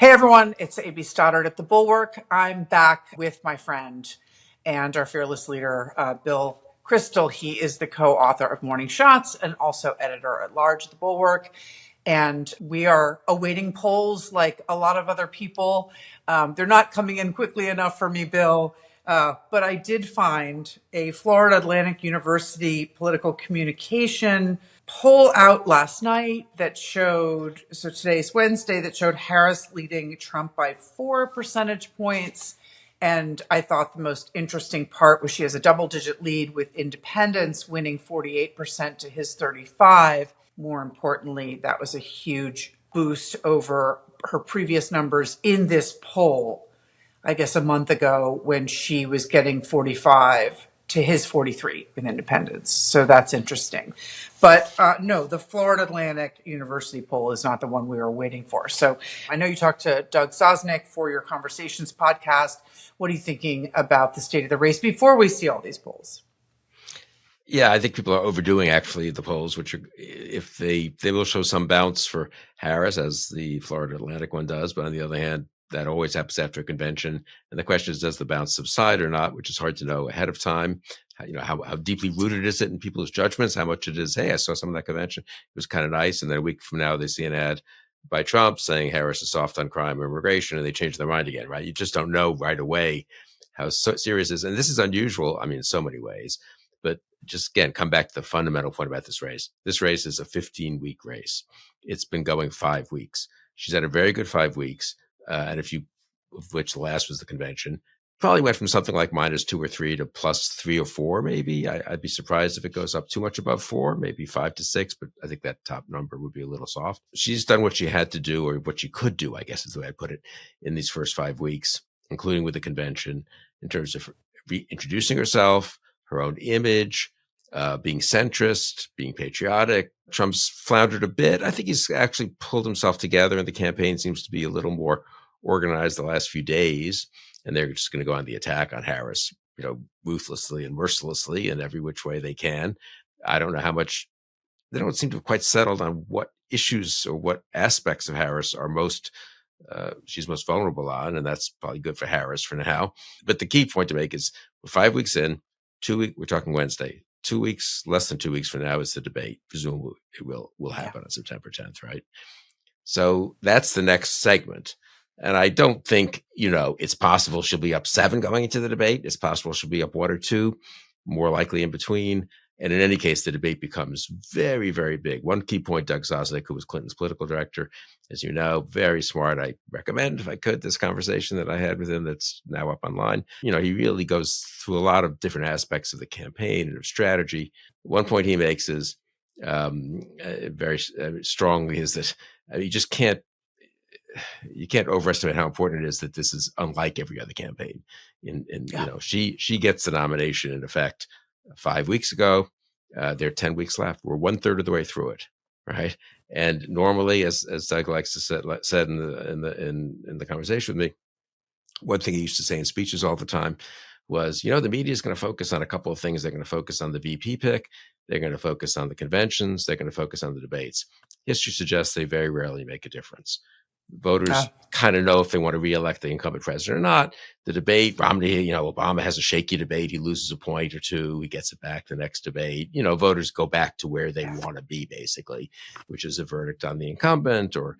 Hey everyone, it's AB Stoddard at the Bulwark. I'm back with my friend and our fearless leader, Bill Kristol. He is the co-author of Morning Shots and also editor at large at the Bulwark. And we are awaiting polls like a lot of other people. They're not coming in quickly enough for me, Bill. But I did find a Florida Atlantic University political communication poll out last night that showed, so today's Wednesday, that showed Harris leading Trump by 4 percentage points. And I thought the most interesting part was she has a double-digit lead with independents winning 48% to his 35. More importantly, that was a huge boost over her previous numbers in this poll, I guess a month ago, when she was getting 45 to his 43 with independents. So that's interesting. But no, the Florida Atlantic University poll is not the one we were waiting for. So I know you talked to Doug Sosnick for your Conversations podcast. What are you thinking about the state of the race before we see all these polls? Yeah, I think people are overdoing actually the polls, which are, if they will show some bounce for Harris, as the Florida Atlantic one does, but on the other hand, that always happens after a convention. And the question is, does the bounce subside or not, which is hard to know ahead of time. How deeply rooted is it in people's judgments, how much it is, hey, I saw some of that convention, it was kind of nice. And then a week from now, they see an ad by Trump saying Harris is soft on crime or immigration, and they change their mind again, right? You just don't know right away how serious it is. And this is unusual, I mean, in so many ways. But just again, come back to the fundamental point about this race. This race is a 15-week race. It's been going 5 weeks. She's had a very good 5 weeks. And of which the last was the convention, probably went from something like -2 or 3 to +3 or 4, maybe. I'd be surprised if it goes up too much above 4, maybe 5 to 6, but I think that top number would be a little soft. She's done what she had to do, or what she could do, I guess is the way I put it, in these first 5 weeks, including with the convention, in terms of reintroducing herself, her own image, being centrist, being patriotic. Trump's floundered a bit. I think he's actually pulled himself together, and the campaign seems to be a little more organized the last few days. And they're just going to go on the attack on Harris, ruthlessly and mercilessly in every which way they can. I don't know how much. They don't seem to have quite settled on what issues or what aspects of Harris are she's most vulnerable on, and that's probably good for Harris for now. But the key point to make is we're 5 weeks in, we're talking Wednesday. 2 weeks, less than 2 weeks from now is the debate. Presumably it will happen on September 10th, right? So that's the next segment. And I don't think, it's possible she'll be up 7 going into the debate. It's possible she'll be up 1 or 2, more likely in between. And in any case, the debate becomes very, very big. One key point, Doug Sosnick, who was Clinton's political director, as you know, very smart. I recommend, if I could, this conversation that I had with him that's now up online. He really goes through a lot of different aspects of the campaign and of strategy. One point he makes is very strongly is that you can't overestimate how important it is that this is unlike every other campaign. She gets the nomination in effect 5 weeks ago. There are 10 weeks left. We're 1/3 of the way through it, right? And normally, as Doug likes to said in the conversation with me, one thing he used to say in speeches all the time was, the media is going to focus on a couple of things. They're going to focus on the VP pick. They're going to focus on the conventions. They're going to focus on the debates. History suggests they very rarely make a difference. Voters kind of know if they want to reelect the incumbent president or not. The debate, Romney, Obama has a shaky debate. He loses a point or two. He gets it back the next debate. Voters go back to where they want to be, basically, which is a verdict on the incumbent or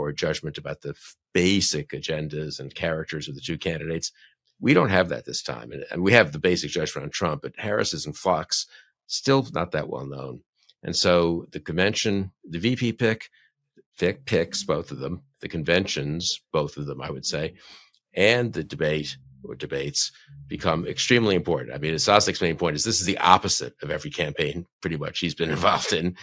a judgment about the basic agendas and characters of the two candidates. We don't have that this time. And we have the basic judgment on Trump, but Harris is in flux, still not that well known. And so the convention, the VP picks, both of them, the conventions, both of them, I would say, and the debate or debates become extremely important. I mean, Sosnick's main point is this is the opposite of every campaign, pretty much, he's been involved in,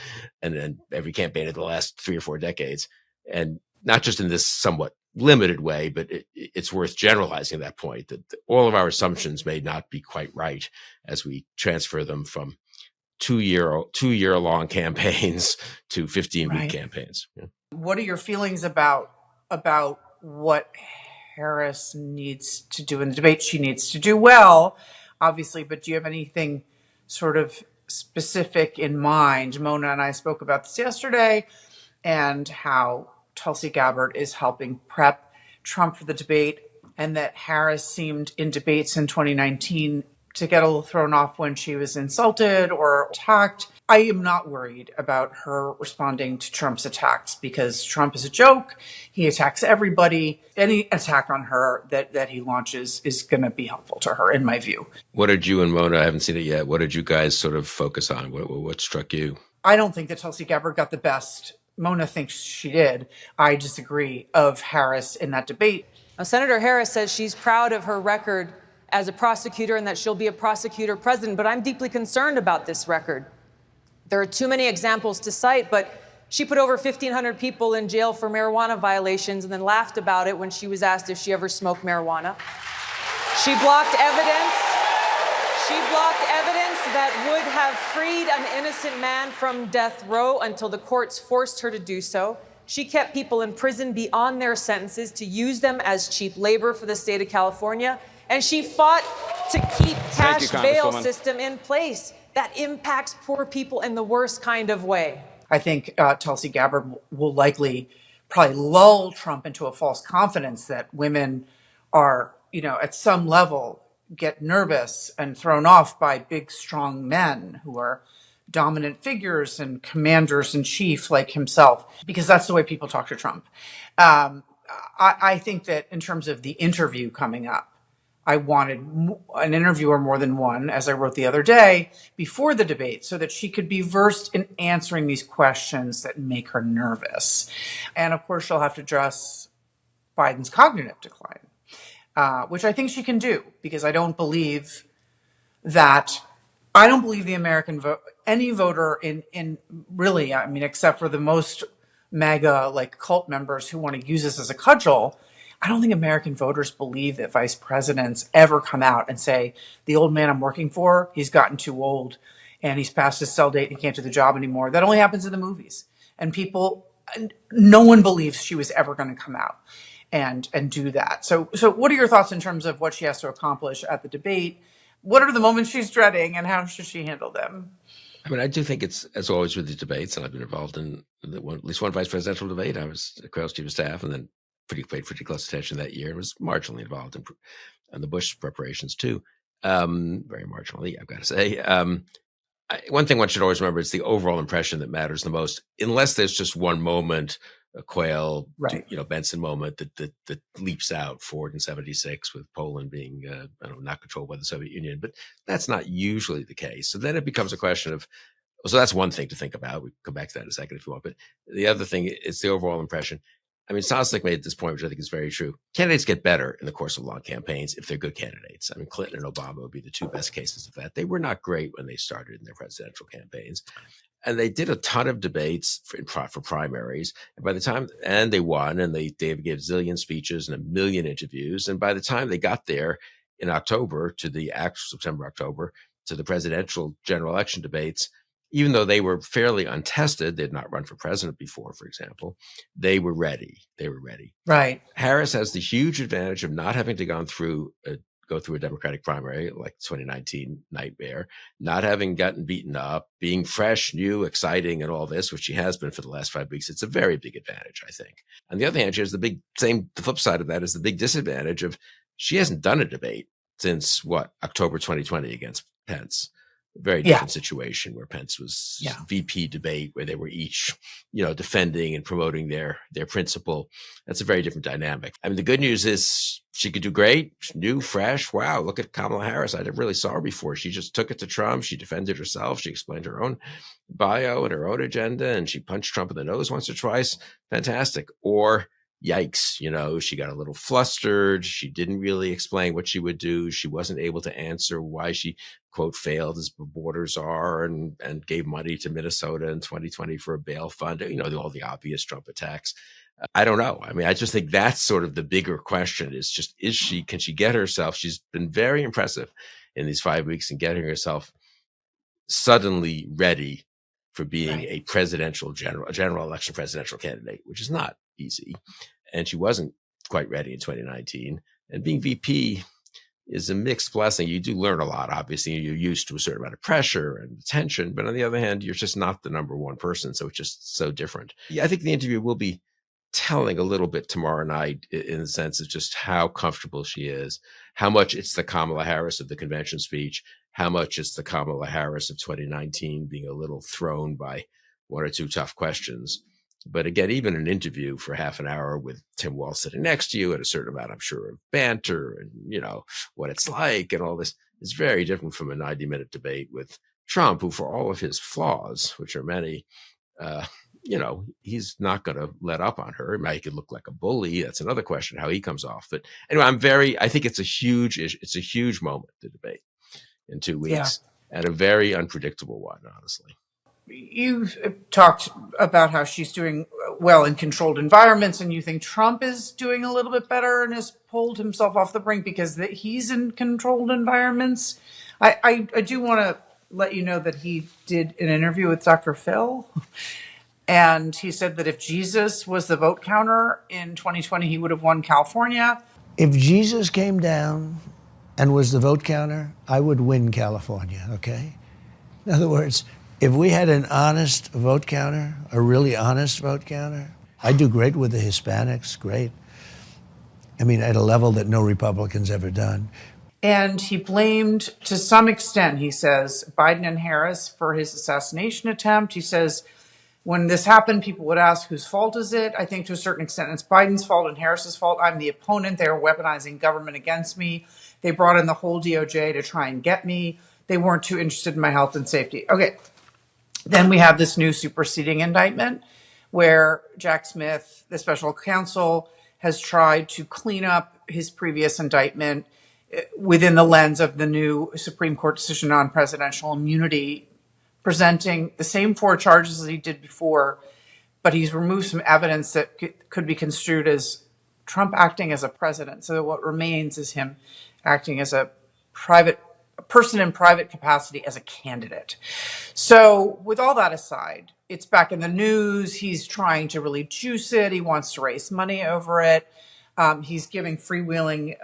and then every campaign in the last 3 or 4 decades. And not just in this somewhat limited way, but it's worth generalizing that point, that all of our assumptions may not be quite right as we transfer them from 2-year-long campaigns to 15-week campaigns. Yeah. What are your feelings about what Harris needs to do in the debate? She needs to do well, obviously, but do you have anything sort of specific in mind? Mona and I spoke about this yesterday, and how Tulsi Gabbard is helping prep Trump for the debate, and that Harris seemed in debates in 2019 to get a little thrown off when she was insulted or attacked. I am not worried about her responding to Trump's attacks because Trump is a joke. He attacks everybody. Any attack on her that he launches is going to be helpful to her, in my view. What did you and Mona, I haven't seen it yet, what did you guys sort of focus on? What struck you? I don't think that Tulsi Gabbard got the best. Mona thinks she did. I disagree, of Harris in that debate. Now, Senator Harris says she's proud of her record as a prosecutor and that she'll be a prosecutor president, but I'm deeply concerned about this record. There are too many examples to cite, but she put over 1,500 people in jail for marijuana violations and then laughed about it when she was asked if she ever smoked marijuana. She blocked evidence. She blocked evidence that would have freed an innocent man from death row until the courts forced her to do so. She kept people in prison beyond their sentences to use them as cheap labor for the state of California. And she fought to keep cash bail system in place. That impacts poor people in the worst kind of way. I think Tulsi Gabbard will likely probably lull Trump into a false confidence that women are, at some level get nervous and thrown off by big, strong men who are dominant figures and commanders in chief like himself, because that's the way people talk to Trump. I think that in terms of the interview coming up, I wanted an interviewer more than one, as I wrote the other day, before the debate, so that she could be versed in answering these questions that make her nervous. And of course, she'll have to address Biden's cognitive decline, which I think she can do, because I don't believe the American vote, any voter in really, except for the most MAGA like cult members who want to use this as a cudgel, I don't think American voters believe that vice presidents ever come out and say, the old man I'm working for, he's gotten too old and he's past his sell date and he can't do the job anymore. That only happens in the movies. And no one believes she was ever going to come out and do that. So what are your thoughts in terms of what she has to accomplish at the debate? What are the moments she's dreading and how should she handle them? I do think it's, as always with these debates, and I've been involved in at least one vice presidential debate. I was a Krell's chief of staff and then paid pretty close attention that year and was marginally involved in the Bush preparations too. Very marginally, I've got to say. One thing one should always remember is the overall impression that matters the most, unless there's just one moment, a Quayle, right. Benson moment that leaps out, Ford in 76 with Poland being, not controlled by the Soviet Union, but that's not usually the case. So then it becomes a question of, so that's one thing to think about. We can come back to that in a second if you want, but the other thing is the overall impression. Sosnick made this point, which I think is very true. Candidates get better in the course of long campaigns if they're good candidates. Clinton and Obama would be the two best cases of that. They were not great when they started in their presidential campaigns. And they did a ton of debates for primaries. And by the time, and they won, and they gave zillion speeches and a million interviews. And by the time they got there in October to the actual October, to the presidential general election debates, even though they were fairly untested, they'd not run for president before, for example, they were ready. Right. Harris has the huge advantage of not having to go through a Democratic primary like 2019 nightmare, not having gotten beaten up, being fresh, new, exciting, and all this, which she has been for the last 5 weeks. It's a very big advantage, I think. On the other hand, she has the flip side of that is the big disadvantage of she hasn't done a debate since October 2020 against Pence. Very different situation where Pence was VP debate where they were each, defending and promoting their principle. That's a very different dynamic. The good news is she could do great, new, fresh. Wow, look at Kamala Harris. I never really saw her before. She just took it to Trump. She defended herself. She explained her own bio and her own agenda, and she punched Trump in the nose once or twice. Fantastic. Or yikes, she got a little flustered. She didn't really explain what she would do. She wasn't able to answer why she, quote, failed as borders are and gave money to Minnesota in 2020 for a bail fund, all the obvious Trump attacks. I don't know. I just think that's sort of the bigger question can she get herself? She's been very impressive in these 5 weeks in getting herself suddenly ready for being a general election presidential candidate, which is not easy. And she wasn't quite ready in 2019. And being VP is a mixed blessing. You do learn a lot. Obviously, you're used to a certain amount of pressure and attention, but on the other hand, you're just not the number one person. So it's just so different. Yeah, I think the interview will be telling a little bit tomorrow night in the sense of just how comfortable she is, how much it's the Kamala Harris of the convention speech, how much it's the Kamala Harris of 2019 being a little thrown by one or two tough questions. But again, even an interview for half an hour with Tim Walz sitting next to you and a certain amount, I'm sure, of banter and, what it's like and all this is very different from a 90-minute debate with Trump, who for all of his flaws, which are many, he's not going to let up on her. He could look like a bully. That's another question, how he comes off. But anyway, I think it's a huge moment, the debate in 2 weeks, and a very unpredictable one, honestly. You talked about how she's doing well in controlled environments, and you think Trump is doing a little bit better and has pulled himself off the brink because he's in controlled environments. I do want to let you know that he did an interview with Dr. Phil, and he said that if Jesus was the vote counter in 2020, he would have won California. If Jesus came down and was the vote counter, I would win California, okay? In other words, if we had an honest vote counter, a really honest vote counter, I do great with the Hispanics, great. At a level that no Republican's ever done. And he blamed, to some extent, he says, Biden and Harris for his assassination attempt. He says, when this happened, people would ask, whose fault is it? I think to a certain extent, it's Biden's fault and Harris's fault. I'm the opponent. They were weaponizing government against me. They brought in the whole DOJ to try and get me. They weren't too interested in my health and safety. Okay. Then we have this new superseding indictment where Jack Smith, the special counsel, has tried to clean up his previous indictment within the lens of the new Supreme Court decision on presidential immunity, presenting the same 4 charges as he did before, but he's removed some evidence that could be construed as Trump acting as a president. So what remains is him acting as a person in private capacity as a candidate. So with all that aside, it's back in the news. He's trying to really juice it. He wants to raise money over it. He's giving freewheeling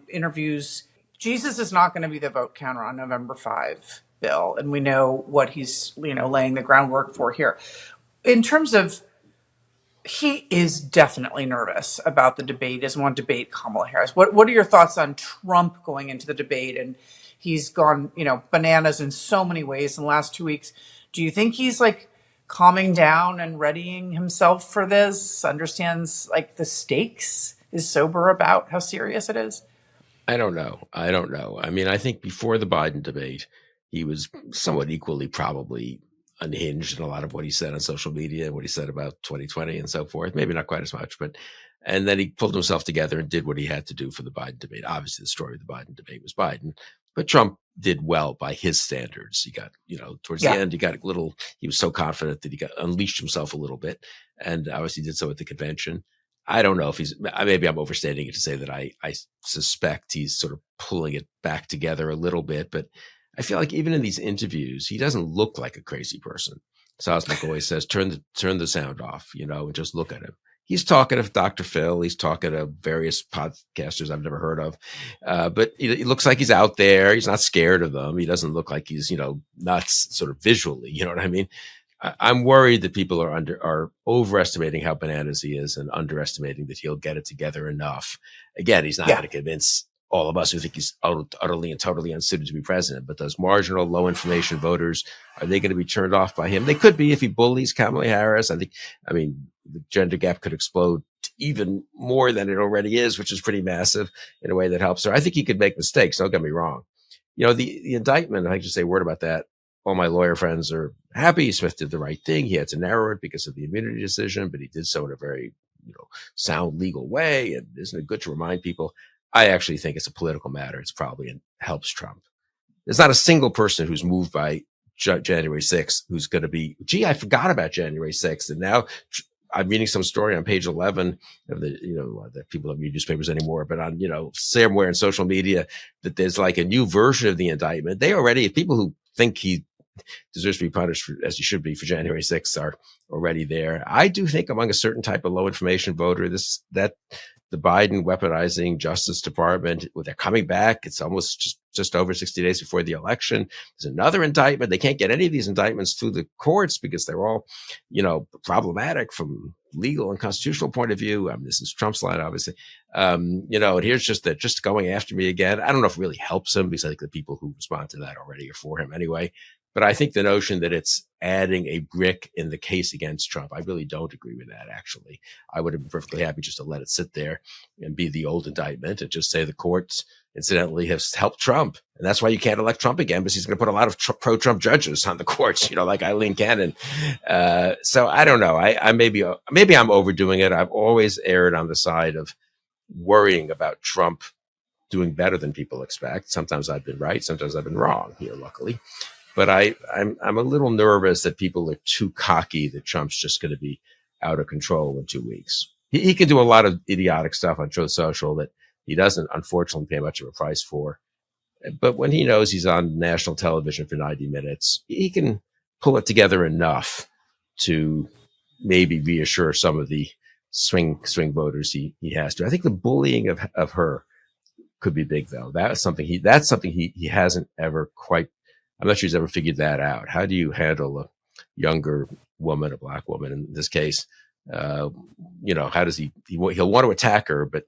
interviews. Jesus is not going to be the vote counter on November 5, Bill, and we know what he's laying the groundwork for here. In terms of, he is definitely nervous about the debate. He doesn't want to debate Kamala Harris. What are your thoughts on Trump going into the debate? And he's gone, bananas in so many ways in the last 2 weeks. Do you think he's calming down and readying himself for this? Understands the stakes? Is sober about how serious it is? I don't know. I think before the Biden debate, he was somewhat equally probably unhinged in a lot of what he said on social media, what he said about 2020 and so forth. Maybe not quite as much, and then he pulled himself together and did what he had to do for the Biden debate. Obviously, the story of the Biden debate was Biden, but Trump did well by his standards. He got, towards the end, he was so confident that he unleashed himself a little bit, and obviously did so at the convention. I don't know if maybe I'm overstating it to say that I suspect he's sort of pulling it back together a little bit, but I feel like even in these interviews, he doesn't look like a crazy person. Sosnick always says, turn the sound off, and just look at him. He's talking to Dr. Phil. He's talking to various podcasters I've never heard of. But he looks like he's out there. He's not scared of them. He doesn't look like he's, nuts sort of visually. You know what I mean? I'm worried that people are overestimating how bananas he is and underestimating that he'll get it together enough. Again, he's not going to convince all of us who think he's utterly and totally unsuited to be president, but those marginal, low information voters, are they going to be turned off by him? They could be if he bullies Kamala Harris. The gender gap could explode even more than it already is, which is pretty massive in a way that helps her. I think he could make mistakes. Don't get me wrong. The indictment, I just say a word about that. All my lawyer friends are happy. Smith did the right thing. He had to narrow it because of the immunity decision, but he did so in a very, sound legal way. And isn't it good to remind people? I actually think it's a political matter. It's probably helps Trump. There's not a single person who's moved by January 6th who's going to be, I forgot about January 6th. And now I'm reading some story on page 11 of that people don't read newspapers anymore, but on, somewhere in social media that there's a new version of the indictment. People who think he deserves to be punished as he should be for January 6th are already there. I do think among a certain type of low information voter, that the Biden weaponizing Justice Department, they're coming back. It's almost just over 60 days before the election. There's another indictment. They can't get any of these indictments through the courts because they're all, problematic from, legal and constitutional point of view, this is Trump's line, obviously, and here's just going after me again. I don't know if it really helps him, because I think the people who respond to that already are for him anyway. But I think the notion that it's adding a brick in the case against Trump, I really don't agree with that, actually. I would have been perfectly happy just to let it sit there and be the old indictment and just say the courts, incidentally, have helped Trump. And that's why you can't elect Trump again, because he's going to put a lot of pro-Trump judges on the courts, like Eileen Cannon. So I don't know. I maybe I'm overdoing it. I've always erred on the side of worrying about Trump doing better than people expect. Sometimes I've been right. Sometimes I've been wrong here, luckily. But I'm a little nervous that people are too cocky that Trump's just going to be out of control in 2 weeks. He can do a lot of idiotic stuff on Truth Social that he doesn't, unfortunately, pay much of a price for. But when he knows he's on national television for 90 minutes, he can pull it together enough to maybe reassure some of the swing voters he has to. I think the bullying of her could be big, though. That's something he hasn't ever quite. I'm not sure he's ever figured that out. How do you handle a younger woman, a black woman in this case? How does he'll want to attack her, but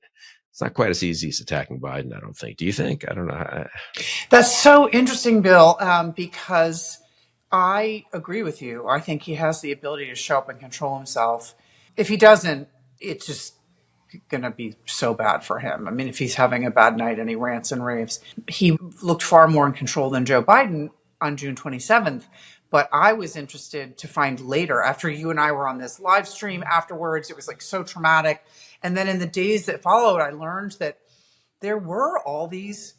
it's not quite as easy as attacking Biden, I don't think. Do you think? I don't know. That's so interesting, Bill, because I agree with you. I think he has the ability to show up and control himself. If he doesn't, it's just going to be so bad for him. I mean, if he's having a bad night and he rants and raves, he looked far more in control than Joe Biden on June 27th. But I was interested to find later, after you and I were on this live stream afterwards, it was like so traumatic. And then in the days that followed, I learned that there were all these,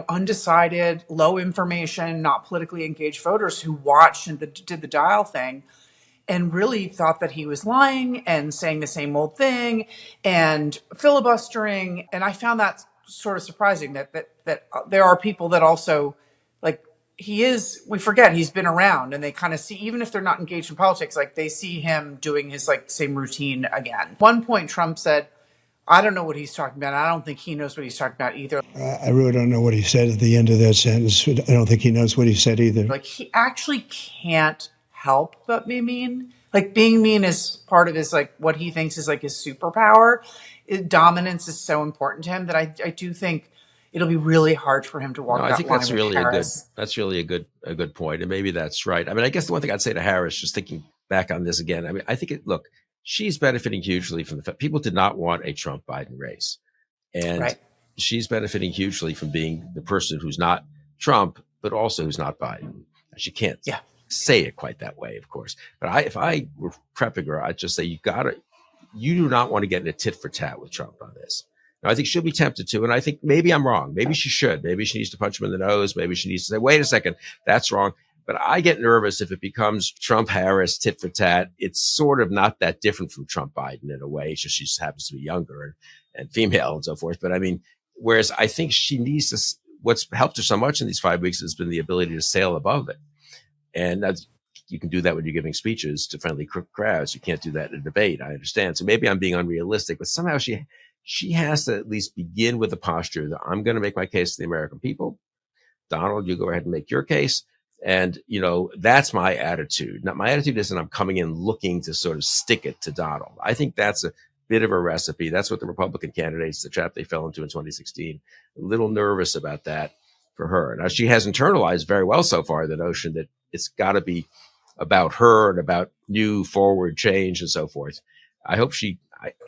undecided, low information, not politically engaged voters who watched and did the dial thing and really thought that he was lying and saying the same old thing and filibustering. And I found that sort of surprising that there are people that also, like, we forget he's been around, and they kind of see, even if they're not engaged in politics, like they see him doing his same routine again. One point Trump said, I don't know what he's talking about. I don't think he knows what he's talking about either. I really don't know what he said at the end of that sentence. I don't think he knows what he said either. Like, he actually can't help but be mean. Like, being mean is part of his, what he thinks is his superpower. Dominance is so important to him that I do think it'll be really hard for him to walk that line. I think that's really a good point. And maybe that's right. I mean, I guess the one thing I'd say to Harris, just thinking back on this again, I mean, I think she's benefiting hugely from the fact people did not want a Trump Biden race. And she's benefiting hugely from being the person who's not Trump, but also who's not Biden. She can't say it quite that way, of course. But if I were prepping her, I'd just say, you do not want to get in a tit for tat with Trump on this. Now, I think she'll be tempted to, and I think maybe I'm wrong. Maybe she should. Maybe she needs to punch him in the nose. Maybe she needs to say, wait a second, that's wrong. But I get nervous if it becomes Trump-Harris tit for tat. It's sort of not that different from Trump-Biden in a way. It's just she just happens to be younger and female and so forth. But I mean, whereas I think she needs to, what's helped her so much in these 5 weeks has been the ability to sail above it. And you can do that when you're giving speeches to friendly crowds. You can't do that in a debate. I understand. So maybe I'm being unrealistic, but somehow she has to at least begin with the posture that I'm going to make my case to the American people. Donald, you go ahead and make your case. And, that's my attitude. Now, my attitude isn't I'm coming in looking to sort of stick it to Donald. I think that's a bit of a recipe. That's what the Republican candidates, the trap they fell into in 2016, a little nervous about that for her. Now, she has internalized very well so far the notion that it's got to be about her and about new forward change and so forth. I hope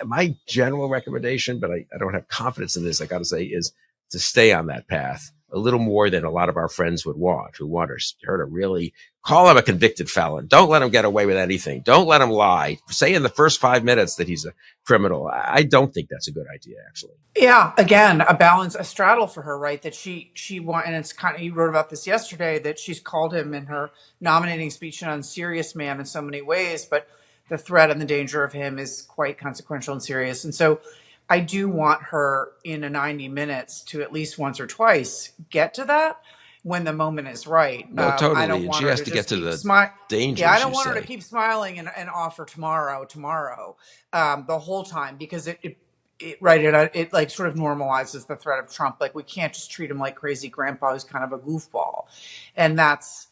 my general recommendation, but I don't have confidence in this, I got to say, is to stay on that path a little more than a lot of our friends would want, who want her to really call him a convicted felon. Don't let him get away with anything. Don't let him lie. Say in the first 5 minutes that he's a criminal. I don't think that's a good idea, actually. Yeah, again, a straddle for her, right? That she want, and it's kind of, you wrote about this yesterday, that she's called him in her nominating speech an unserious man in so many ways, but the threat and the danger of him is quite consequential and serious. And so I do want her in a 90 minutes to at least once or twice get to that when the moment is right. No, totally. I don't want she her has to get to the danger. Yeah, I don't want her to keep smiling and offer tomorrow, the whole time, because it like sort of normalizes the threat of Trump. Like, we can't just treat him like crazy grandpa who's kind of a goofball. And that's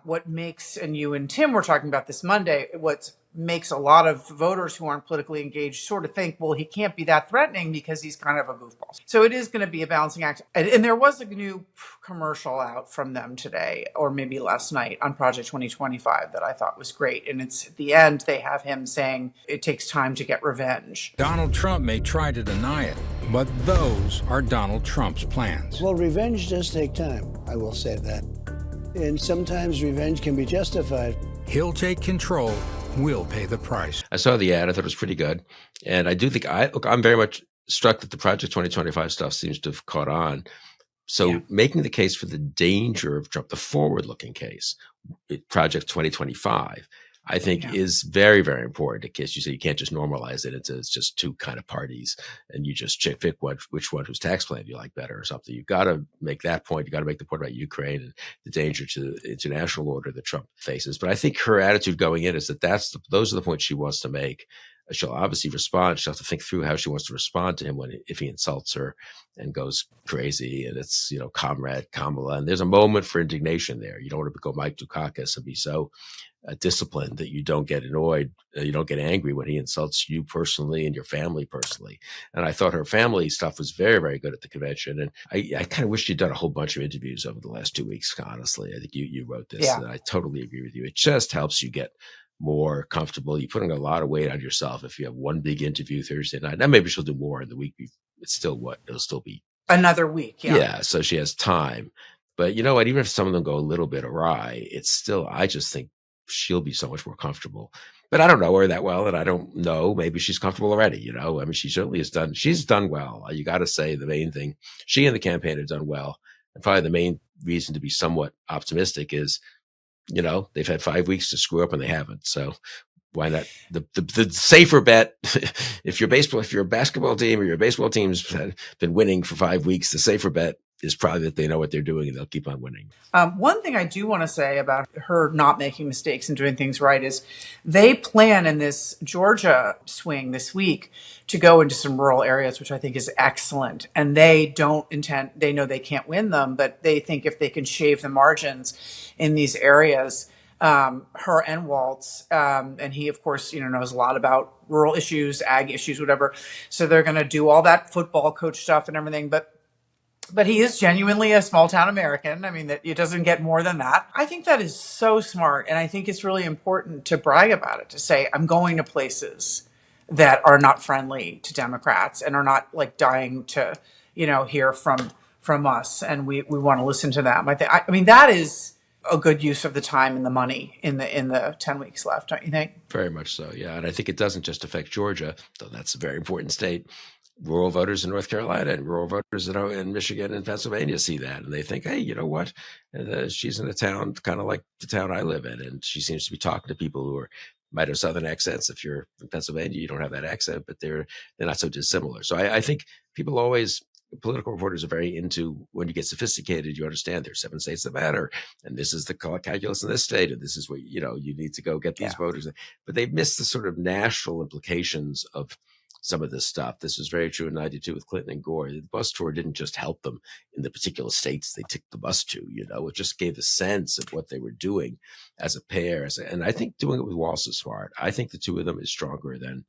what makes, and you and Tim were talking about this Monday, what's makes a lot of voters who aren't politically engaged sort of think, well, he can't be that threatening because he's kind of a goofball. So it is going to be a balancing act. And there was a new commercial out from them today, or maybe last night, on Project 2025 that I thought was great. And it's at the end, they have him saying it takes time to get revenge. Donald Trump may try to deny it, but those are Donald Trump's plans. Well, revenge does take time, I will say that. And sometimes revenge can be justified. He'll take control. We'll pay the price. I saw the ad. I thought it was pretty good. And I do think I'm very much struck that the Project 2025 stuff seems to have caught on. So making the case for the danger of Trump, the forward-looking case, Project 2025, I think is very, very important. In case you say you can't just normalize it into it's just two kind of parties and you just pick which one whose tax plan you like better or something. You've got to make that point. You've got to make the point about Ukraine and the danger to the international order that Trump faces. But I think her attitude going in is that those are the points she wants to make. She'll obviously respond. She'll have to think through how she wants to respond to him if he insults her and goes crazy. And it's, Comrade Kamala. And there's a moment for indignation there. You don't want to go Mike Dukakis and be so disciplined that you don't get annoyed, you don't get angry when he insults you personally and your family personally. And I thought her family stuff was very, very good at the convention. And I kind of wish she'd done a whole bunch of interviews over the last 2 weeks, honestly. I think you wrote this, and I totally agree with you. It just helps you get more comfortable. You're putting a lot of weight on yourself if you have one big interview Thursday night. Now maybe she'll do more in the week. It's still it'll still be another week. Yeah. So she has time. But you know what? Even if some of them go a little bit awry, it's still, I just think she'll be so much more comfortable. But I don't know her that well, and I don't know. Maybe she's comfortable already. I mean, she certainly she's done well. You got to say the main thing, she and the campaign have done well. And probably the main reason to be somewhat optimistic is, they've had 5 weeks to screw up and they haven't. So why not? The safer bet, if your basketball team or your baseball team's been winning for 5 weeks, the safer bet is probably that they know what they're doing and they'll keep on winning. One thing I do want to say about her not making mistakes and doing things right is they plan in this Georgia swing this week to go into some rural areas, which I think is excellent. And they know they can't win them, but they think if they can shave the margins in these areas, her and Waltz, and he, of course, knows a lot about rural issues, ag issues, whatever. So they're going to do all that football coach stuff and everything. But he is genuinely a small town American. I mean, that it doesn't get more than that. I think that is so smart. And I think it's really important to brag about it, to say, I'm going to places that are not friendly to Democrats and are not like dying to, hear from us. And we want to listen to them. I mean, that is a good use of the time and the money in the 10 weeks left, don't you think? Very much so, yeah. And I think it doesn't just affect Georgia, though that's a very important state. Rural voters in North Carolina and rural voters in Michigan and Pennsylvania see that. And they think, hey, you know what? She's in a town kind of like the town I live in. And she seems to be talking to people who might have Southern accents. If you're in Pennsylvania, you don't have that accent, but they're not so dissimilar. So I think political reporters are very into, when you get sophisticated, you understand there's 7 states that matter. And this is the calculus in this state. And this is what, you need to go get these voters. But they've missed the sort of national implications of some of this stuff. This was very true in 92 with Clinton and Gore. The bus tour didn't just help them in the particular states they took the bus to, it just gave a sense of what they were doing as a pair. And I think doing it with Waltz is smart. I think the two of them is stronger than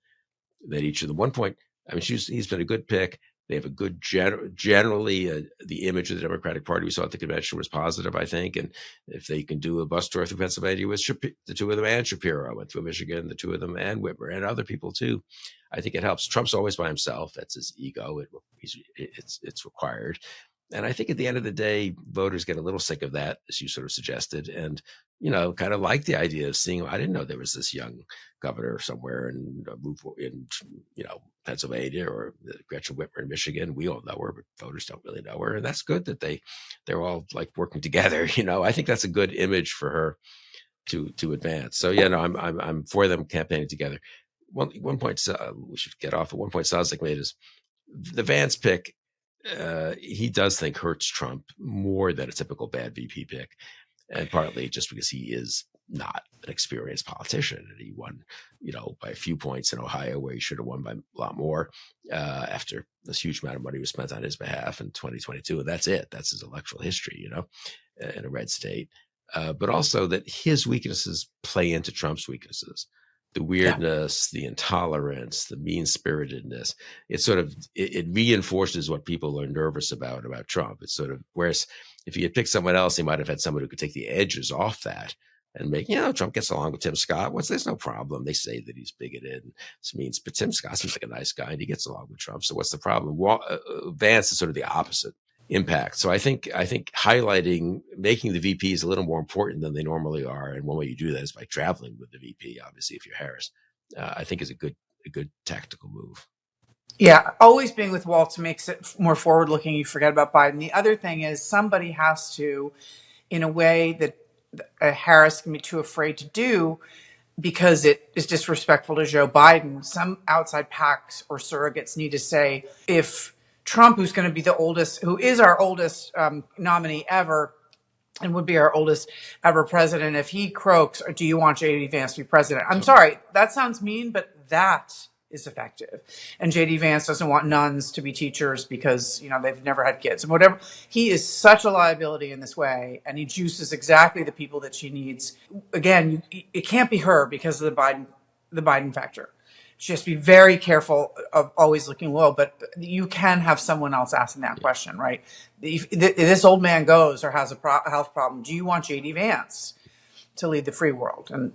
each of them. 1 point, I mean, he's been a good pick. They have a good generally the image of the Democratic Party we saw at the convention was positive, I think. And if they can do a bus tour through Pennsylvania with the two of them and Shapiro and through Michigan, the two of them and Whitmer and other people too, I think it helps. Trump's always by himself. That's his ego. It's required. And I think at the end of the day, voters get a little sick of that, as you sort of suggested, and, kind of like the idea of seeing, I didn't know there was this young governor somewhere in Pennsylvania, or Gretchen Whitmer in Michigan. We all know her, but voters don't really know her. And that's good that they're all like working together. I think that's a good image for her to advance. So, I'm for them campaigning together. One point we should get off. At one point Sosnick made is the Vance pick. He does think hurts Trump more than a typical bad VP pick, and partly just because he is not an experienced politician, and he won, by a few points in Ohio where he should have won by a lot more after this huge amount of money was spent on his behalf in 2022, and that's it. That's his electoral history, in a red state. But also that his weaknesses play into Trump's weaknesses. the weirdness, the intolerance, the mean-spiritedness. It reinforces what people are nervous about Trump. It's sort of, whereas if he had picked someone else, he might have had someone who could take the edges off that and make, Trump gets along with Tim Scott. There's no problem. They say that he's bigoted and this means, but Tim Scott seems like a nice guy and he gets along with Trump. So what's the problem? Vance is sort of the opposite impact. So I think making the VPs a little more important than they normally are. And one way you do that is by traveling with the VP, obviously, if you're Harris, I think is a good tactical move. Yeah, always being with Waltz makes it more forward-looking. You forget about Biden. The other thing is somebody has to, in a way that Harris can be too afraid to do because it is disrespectful to Joe Biden, some outside PACs or surrogates need to say, if Trump, who is our oldest nominee ever, and would be our oldest ever president, if he croaks, or do you want J.D. Vance to be president? I'm sorry, that sounds mean, but that is effective. And J.D. Vance doesn't want nuns to be teachers because, they've never had kids and whatever. He is such a liability in this way, and he juices exactly the people that she needs. Again, it can't be her because of the Biden factor. She has to be very careful of always looking low, but you can have someone else asking that question, right? If this old man goes or has a health problem, do you want J.D. Vance to lead the free world? And,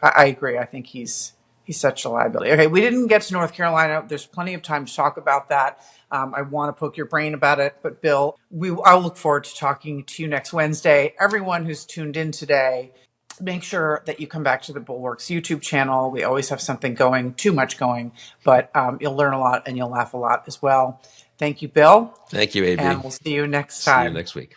I agree. I think he's such a liability. Okay, we didn't get to North Carolina. There's plenty of time to talk about that. I want to poke your brain about it. But Bill, I'll look forward to talking to you next Wednesday. Everyone who's tuned in today, make sure that you come back to the Bulwark's YouTube channel. We always have something going, too much going, but you'll learn a lot and you'll laugh a lot as well. Thank you, Bill. Thank you, AB. And we'll see you next time. See you next week.